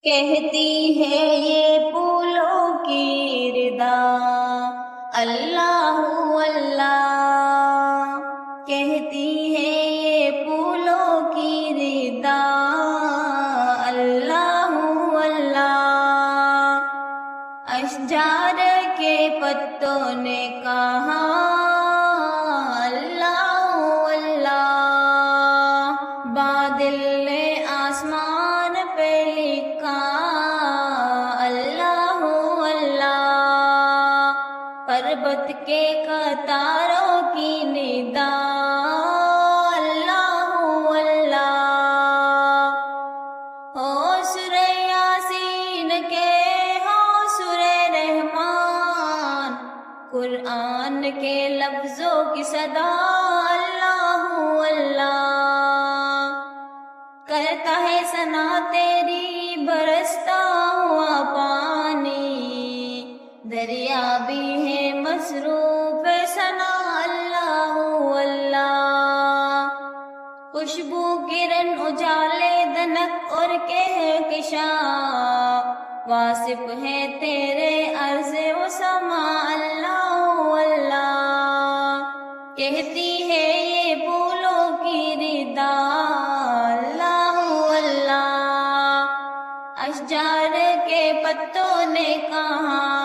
کہتی ہے یہ پھولوں کی ردا اللہ اللہ، کہتی ہے یہ پھولوں کی ردا اللہ اللہ۔ اشجار کے پتوں نے کہا اللہ اللہ، بادل نے آسمان پہ لکھا اللہ اللہ، پربت کے قطاروں کی ندا اللہ اللہ۔ ہو سورہ یاسین کے ہو سورہ رحمان، قرآن کے لفظوں کی صدا اللہ اللہ، کرتا ہے ثنا تیری برستا ہوا پانی، دریا بھی ہے مصروف ثنا اللہ اللہ۔ خوشبو کرن اجالے دنک اور کہکشاں، واصف ہے تیرے عرض و سما اللہ اللہ، کہتی ہے یہ پھولوں کی ردا اللہ اللہ۔ اشجار کے پتوں نے کہا